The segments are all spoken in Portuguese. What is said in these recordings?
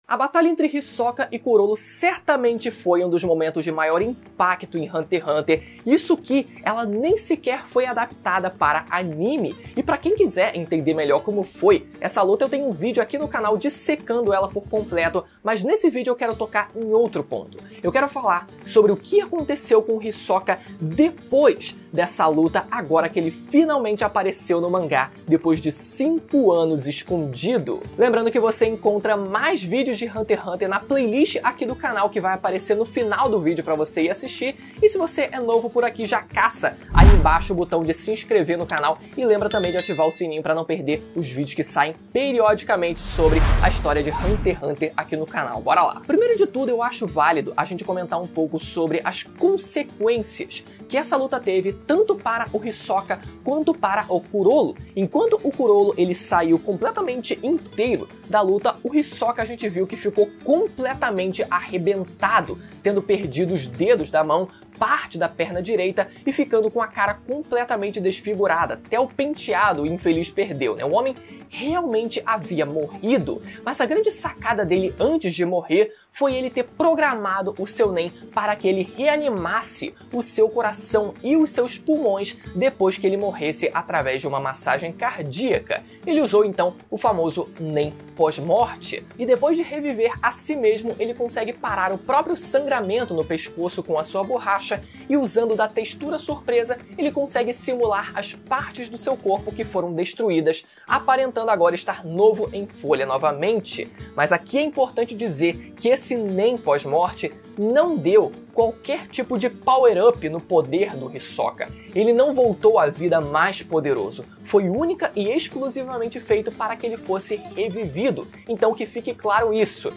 A batalha entre Hisoka e Kurolo certamente foi um dos momentos de maior impacto em Hunter x Hunter, isso que ela nem sequer foi adaptada para anime. E para quem quiser entender melhor como foi essa luta, eu tenho um vídeo aqui no canal dissecando ela por completo, mas nesse vídeo eu quero tocar em outro ponto. Eu quero falar sobre o que aconteceu com o Hisoka depois dessa luta, agora que ele finalmente apareceu no mangá, depois de 5 anos escondido. Lembrando que você encontra mais vídeos de Hunter x Hunter na playlist aqui do canal, que vai aparecer no final do vídeo para você ir assistir. E se você é novo por aqui, já caça aí embaixo o botão de se inscrever no canal e lembra também de ativar o sininho para não perder os vídeos que saem periodicamente sobre a história de Hunter x Hunter aqui no canal. Bora lá! Primeiro de tudo, eu acho válido a gente comentar um pouco sobre as consequências que essa luta teve tanto para o Hisoka quanto para o Kurolo. Enquanto o Kurolo ele saiu completamente inteiro da luta, o Hisoka a gente viu que ficou completamente arrebentado, tendo perdido os dedos da mão, parte da perna direita e ficando com a cara completamente desfigurada. Até o penteado o infeliz perdeu, né? O homem realmente havia morrido, mas a grande sacada dele antes de morrer foi ele ter programado o seu Nen para que ele reanimasse o seu coração e os seus pulmões depois que ele morresse através de uma massagem cardíaca. Ele usou então o famoso Nen pós-morte, e depois de reviver a si mesmo, ele consegue parar o próprio sangramento no pescoço com a sua borracha e, usando da textura surpresa, ele consegue simular as partes do seu corpo que foram destruídas, aparentando agora estar novo em folha novamente. Mas aqui é importante dizer que esse Nen pós-morte não deu qualquer tipo de power-up no poder do Hisoka. Ele não voltou à vida mais poderoso. Foi única e exclusivamente feito para que ele fosse revivido. Então que fique claro isso.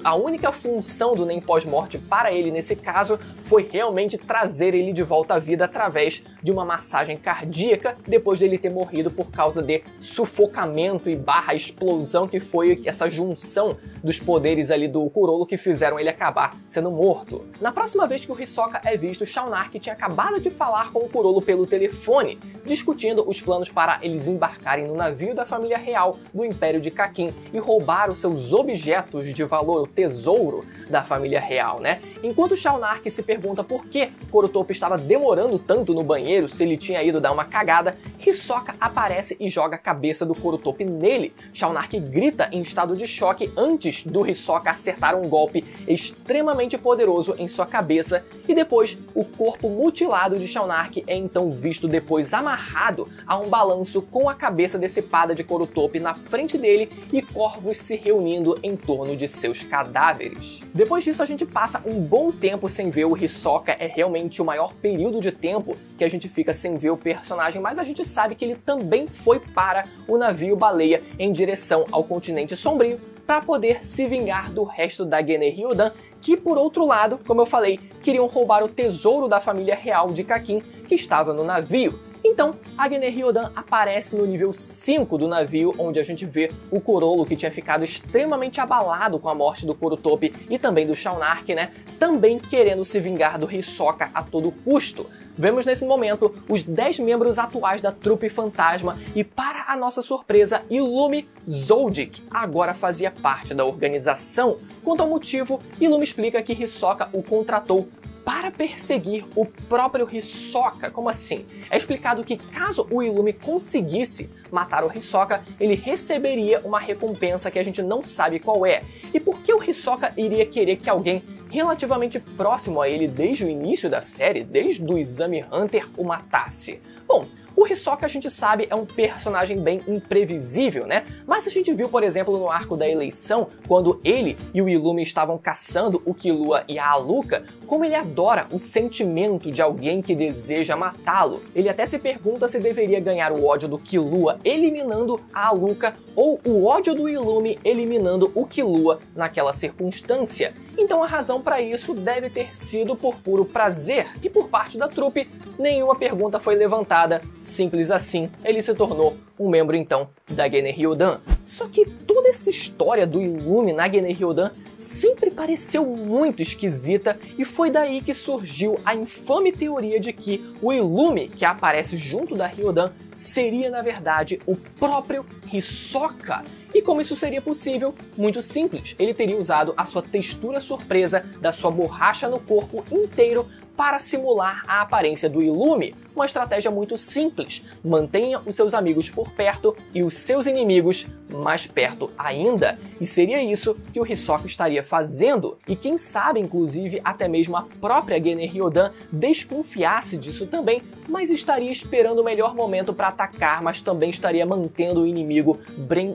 A única função do Nen pós-morte para ele nesse caso foi realmente trazer ele de volta à vida através de uma massagem cardíaca depois dele ter morrido por causa de sufocamento e barra explosão, que foi essa junção dos poderes ali do Kurolo que fizeram ele acabar sendo morto. Na próxima vez que o Hisoka é visto, Shaunark tinha acabado de falar com o Kurolo pelo telefone, discutindo os planos para eles embarcarem no navio da família real do Império de Kakin e roubar os seus objetos de valor, o tesouro da família real, né? Enquanto Shaunark se pergunta por que Corotopo estava demorando tanto no banheiro, se ele tinha ido dar uma cagada, Hisoka aparece e joga a cabeça do Corotopo nele. Shaunark grita em estado de choque antes do Hisoka acertar um golpe extremamente poderoso em sua cabeça, e depois o corpo mutilado de Shaunark é então visto depois amarrado a um balanço com a cabeça decepada de Corotopo na frente dele e corvos se reunindo em torno de seus cadáveres. Depois disso a gente passa um bom tempo sem ver o Hisoka, é realmente o maior período de tempo que a gente fica sem ver o personagem, mas a gente sabe que ele também foi para o navio baleia em direção ao continente sombrio para poder se vingar do resto da Gene Ryodan, que por outro lado, como eu falei, queriam roubar o tesouro da família real de Kakin que estava no navio. Então, a Gene Ryodan aparece no nível 5 do navio, onde a gente vê o Kurolo, que tinha ficado extremamente abalado com a morte do Corotopo e também do Shaunark, né? Também querendo se vingar do Hisoka a todo custo. Vemos nesse momento os 10 membros atuais da trupe fantasma e, para a nossa surpresa, Illumi Zoldyck agora fazia parte da organização. Quanto ao motivo, Illumi explica que Hisoka o contratou para perseguir o próprio Hisoka. Como assim? É explicado que caso o Illumi conseguisse matar o Hisoka, ele receberia uma recompensa que a gente não sabe qual é. E por que o Hisoka iria querer que alguém relativamente próximo a ele desde o início da série, desde o Exame Hunter, o matasse? Bom, o Hisoka a gente sabe é um personagem bem imprevisível, né? Mas a gente viu, por exemplo, no arco da eleição, quando ele e o Illumi estavam caçando o Killua e a Alluka, como ele adora o sentimento de alguém que deseja matá-lo. Ele até se pergunta se deveria ganhar o ódio do Killua eliminando a Alluka ou o ódio do Illumi eliminando o Killua naquela circunstância. Então a razão para isso deve ter sido por puro prazer, e por parte da trupe nenhuma pergunta foi levantada. Simples assim, ele se tornou um membro então da Gene Ryodan. Só que toda essa história do Illumi na Gene Ryodan sempre pareceu muito esquisita, e foi daí que surgiu a infame teoria de que o Illumi que aparece junto da Ryodan seria na verdade o próprio Hisoka. E como isso seria possível? Muito simples, ele teria usado a sua textura surpresa da sua borracha no corpo inteiro para simular a aparência do Illumi. Uma estratégia muito simples. Mantenha os seus amigos por perto e os seus inimigos mais perto ainda. E seria isso que o Hisoka estaria fazendo. E quem sabe, inclusive, até mesmo a própria Gene Ryodan desconfiasse disso também, mas estaria esperando o melhor momento para atacar, mas também estaria mantendo o inimigo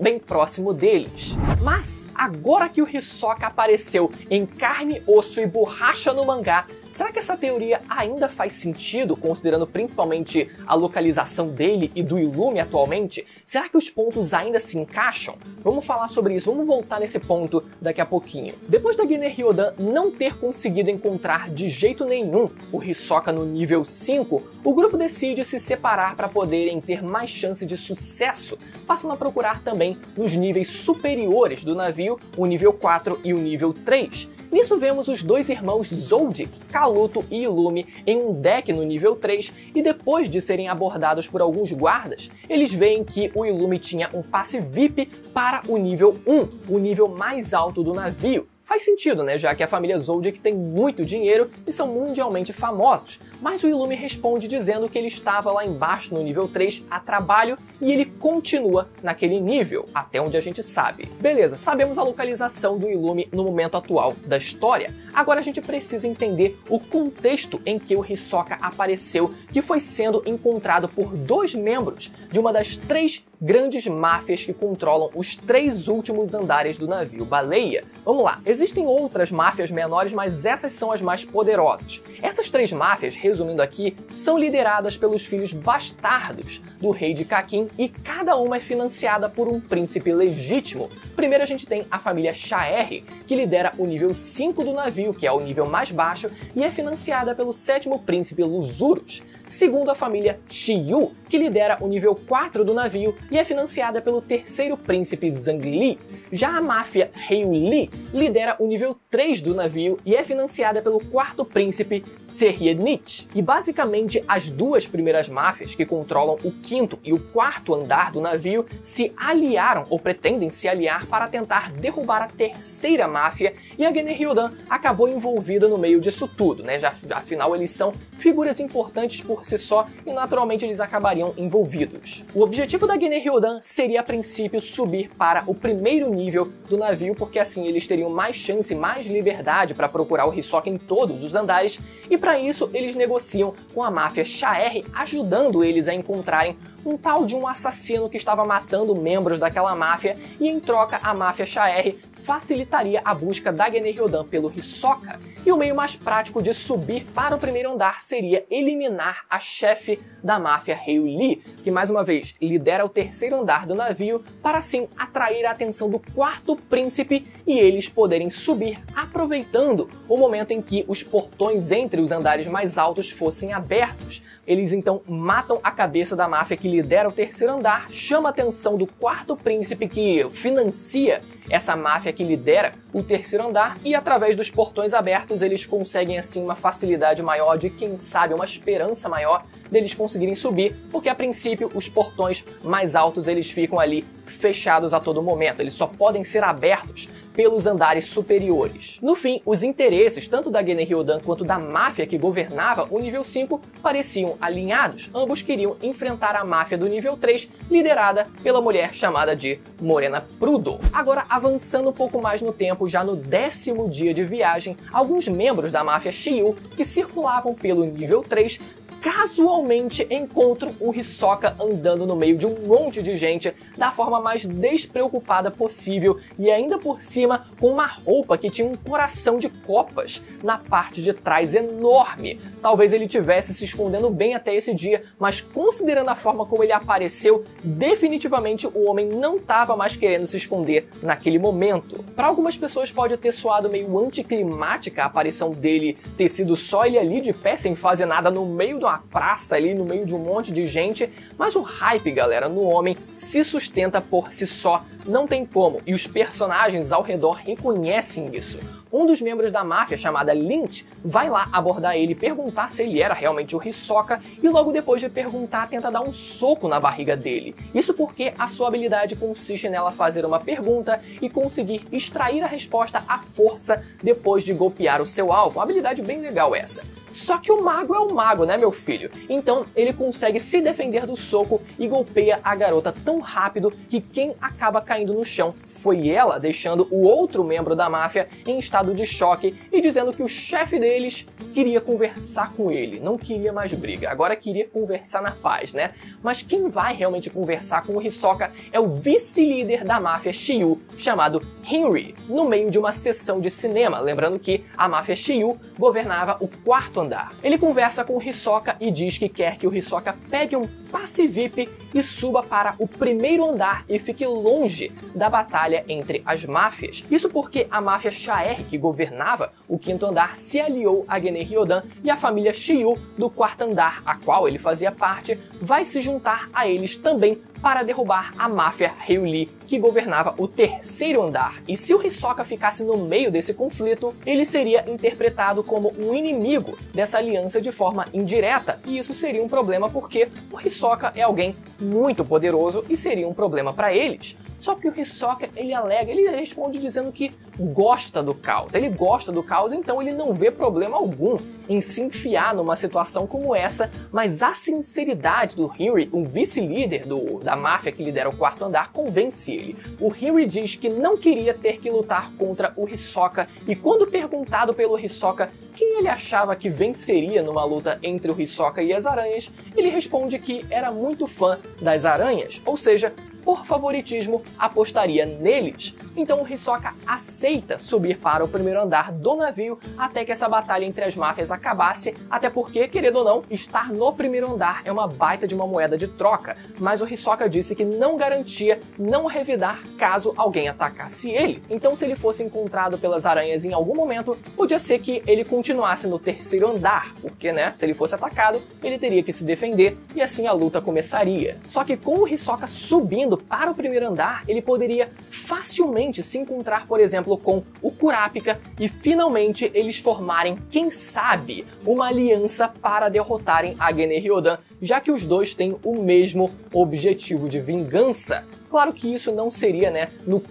bem próximo deles. Mas agora que o Hisoka apareceu em carne, osso e borracha no mangá, será que essa teoria ainda faz sentido, considerando principalmente a localização dele e do Illumi atualmente? Será que os pontos ainda se encaixam? Vamos falar sobre isso, vamos voltar nesse ponto daqui a pouquinho. Depois da Gene Ryodan não ter conseguido encontrar de jeito nenhum o Hisoka no nível 5, o grupo decide se separar para poderem ter mais chance de sucesso, passando a procurar também nos níveis superiores do navio, o nível 4 e o nível 3. Nisso vemos os dois irmãos Zoldyck, Kaluto e Illumi em um deck no nível 3 e depois de serem abordados por alguns guardas, eles veem que o Illumi tinha um passe VIP para o nível 1, o nível mais alto do navio. Faz sentido, né? Já que a família Zoldyck tem muito dinheiro e são mundialmente famosos. Mas o Illumi responde dizendo que ele estava lá embaixo no nível 3 a trabalho e ele continua naquele nível, até onde a gente sabe. Beleza, sabemos a localização do Illumi no momento atual da história. Agora a gente precisa entender o contexto em que o Hisoka apareceu, que foi sendo encontrado por dois membros de uma das 3 grandes máfias que controlam os 3 últimos andares do navio Baleia. Vamos lá, existem outras máfias menores, mas essas são as mais poderosas. Essas 3 máfias, resumindo aqui, são lideradas pelos filhos bastardos do rei de Kakin e cada uma é financiada por um príncipe legítimo. Primeiro a gente tem a família Shaer, que lidera o nível 5 do navio, que é o nível mais baixo, e é financiada pelo 7º príncipe Lusurus. Segundo a família Shiyu, que lidera o nível 4 do navio e é financiada pelo 3º príncipe Zhangli. Já a máfia Heili lidera o nível 3 do navio e é financiada pelo 4º príncipe Tserrienich. E basicamente as 2 primeiras máfias, que controlam o 5º e o 4º andar do navio, se aliaram ou pretendem se aliar para tentar derrubar a 3ª máfia, e a Gene Ryodan acabou envolvida no meio disso tudo, né? Afinal eles são figuras importantes por si só e naturalmente eles acabariam envolvidos. O objetivo da Gene Ryodan seria a princípio subir para o 1º nível do navio, porque assim eles teriam mais chance, mais liberdade para procurar o Hisoka em todos os andares, e para isso eles negociam com a máfia Shaer, ajudando eles a encontrarem um tal de um assassino que estava matando membros daquela máfia, e em troca a máfia Shaer facilitaria a busca da Gene Ryodan pelo Hisoka. E o meio mais prático de subir para o 1º andar seria eliminar a chefe da máfia Heili, que mais uma vez lidera o 3º andar do navio, para assim atrair a atenção do 4º príncipe e eles poderem subir, aproveitando o momento em que os portões entre os andares mais altos fossem abertos. Eles então matam a cabeça da máfia que lidera o 3º andar, chama a atenção do 4º príncipe que financia essa máfia que lidera o 3º andar, e através dos portões abertos eles conseguem assim uma facilidade maior de, quem sabe, uma esperança maior deles conseguirem subir, porque a princípio os portões mais altos eles ficam ali fechados a todo momento, eles só podem ser abertos pelos andares superiores. No fim, os interesses tanto da Gene Ryodan quanto da máfia que governava o nível 5 pareciam alinhados. Ambos queriam enfrentar a máfia do nível 3, liderada pela mulher chamada de Morena Prudo. Agora, avançando um pouco mais no tempo, já no 10º dia de viagem, alguns membros da máfia Shiyu que circulavam pelo nível 3 casualmente encontram o Hisoka andando no meio de um monte de gente da forma mais despreocupada possível e ainda por cima com uma roupa que tinha um coração de copas na parte de trás enorme. Talvez ele tivesse se escondendo bem até esse dia, mas considerando a forma como ele apareceu, definitivamente o homem não estava mais querendo se esconder naquele momento. Para algumas pessoas pode ter soado meio anticlimática a aparição dele ter sido só ele ali de pé sem fazer nada no meio do numa praça ali no meio de um monte de gente, mas o hype, galera, no homem se sustenta por si só, não tem como, e os personagens ao redor reconhecem isso. Um dos membros da máfia, chamada Lynch, vai lá abordar ele e perguntar se ele era realmente o Hisoka, e logo depois de perguntar, tenta dar um soco na barriga dele. Isso porque a sua habilidade consiste nela fazer uma pergunta e conseguir extrair a resposta à força depois de golpear o seu alvo. Uma habilidade bem legal essa. Só que o mago é o mago, né, meu filho? Então ele consegue se defender do soco e golpeia a garota tão rápido que quem acaba caindo no chão foi ela, deixando o outro membro da máfia em estado de choque e dizendo que o chefe deles queria conversar com ele, não queria mais briga, agora queria conversar na paz, né? Mas quem vai realmente conversar com o Hisoka é o vice-líder da máfia Shiryu, chamado Henry, no meio de uma sessão de cinema, lembrando que a máfia Shiryu governava o 4º andar. Ele conversa com o Hisoka e diz que quer que o Hisoka pegue um passe VIP e suba para o 1º andar e fique longe da batalha entre as máfias. Isso porque a máfia Chaer, que governava o 5º andar, se aliou a Gene Ryodan, e a família Shiryu do 4º andar, a qual ele fazia parte, vai se juntar a eles também para derrubar a máfia Ryu-Lee, que governava o 3º andar. E se o Hisoka ficasse no meio desse conflito, ele seria interpretado como um inimigo dessa aliança de forma indireta, e isso seria um problema porque o Hisoka é alguém muito poderoso e seria um problema para eles. Só que o Hisoka, ele responde dizendo que gosta do caos. Ele gosta do caos, então ele não vê problema algum em se enfiar numa situação como essa, mas a sinceridade do Henry, um vice-líder da máfia que lidera o 4º andar, convence ele. O Henry diz que não queria ter que lutar contra o Hisoka, e quando perguntado pelo Hisoka quem ele achava que venceria numa luta entre o Hisoka e as aranhas, ele responde que era muito fã das aranhas, ou seja, por favoritismo, apostaria neles. Então o Hisoka aceita subir para o 1º andar do navio até que essa batalha entre as máfias acabasse, até porque, querendo ou não, estar no 1º andar é uma baita de uma moeda de troca, mas o Hisoka disse que não garantia não revidar caso alguém atacasse ele. Então se ele fosse encontrado pelas aranhas em algum momento, podia ser que ele continuasse no 3º andar, porque, né, se ele fosse atacado, ele teria que se defender e assim a luta começaria. Só que com o Hisoka subindo para o 1º andar, ele poderia facilmente se encontrar, por exemplo, com o Kurapika e finalmente eles formarem, quem sabe, uma aliança para derrotarem a Gene Ryodan, já que os dois têm o mesmo objetivo de vingança. Claro que isso não seria, né, no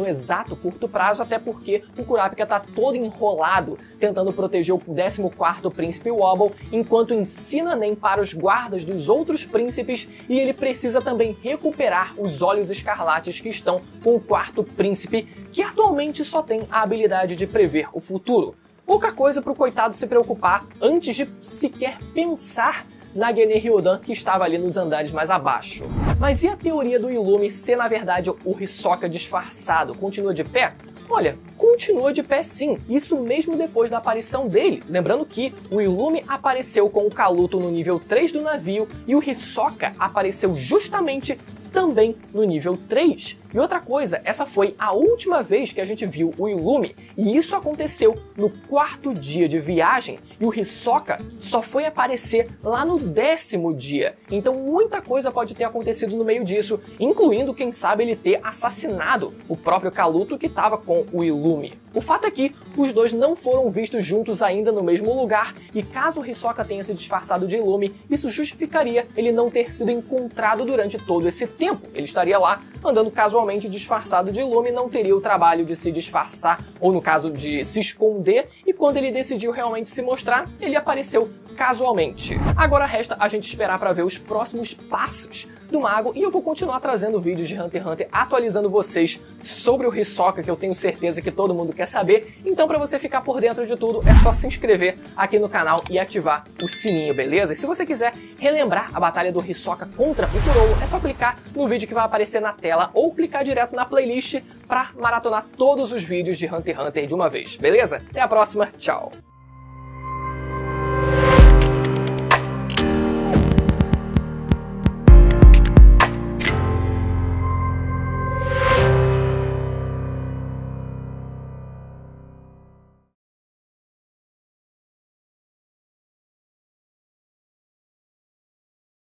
exato curto prazo, até porque o Kurapika tá todo enrolado tentando proteger o 14º príncipe Wobble, enquanto ensina Nen para os guardas dos outros príncipes, e ele precisa também recuperar os olhos escarlates que estão com o 4º príncipe, que atualmente só tem a habilidade de prever o futuro. Pouca coisa pro coitado se preocupar antes de sequer pensar na Gene Ryodan, que estava ali nos andares mais abaixo. Mas e a teoria do Illumi ser, na verdade, o Hisoka disfarçado? Continua de pé? Olha, continua de pé sim, isso mesmo depois da aparição dele. Lembrando que o Illumi apareceu com o Kaluto no nível 3 do navio e o Hisoka apareceu justamente também no nível 3. E outra coisa, essa foi a última vez que a gente viu o Illumi, e isso aconteceu no 4º dia de viagem, e o Hisoka só foi aparecer lá no 10º dia. Então muita coisa pode ter acontecido no meio disso, incluindo, quem sabe, ele ter assassinado o próprio Kaluto que estava com o Illumi. O fato é que os dois não foram vistos juntos ainda no mesmo lugar, e caso o Hisoka tenha se disfarçado de Illumi, isso justificaria ele não ter sido encontrado durante todo esse tempo. Ele estaria lá andando casualmente disfarçado de Illumi, não teria o trabalho de se disfarçar, ou no caso de se esconder, e quando ele decidiu realmente se mostrar, ele apareceu casualmente. Agora resta a gente esperar para ver os próximos passos do mago, e eu vou continuar trazendo vídeos de Hunter x Hunter atualizando vocês sobre o Hisoka, que eu tenho certeza que todo mundo quer saber. Então, para você ficar por dentro de tudo, é só se inscrever aqui no canal e ativar o sininho, beleza? E se você quiser relembrar a batalha do Hisoka contra o Kurolo, é só clicar no vídeo que vai aparecer na tela ou clicar direto na playlist para maratonar todos os vídeos de Hunter x Hunter de uma vez, beleza? Até a próxima, tchau!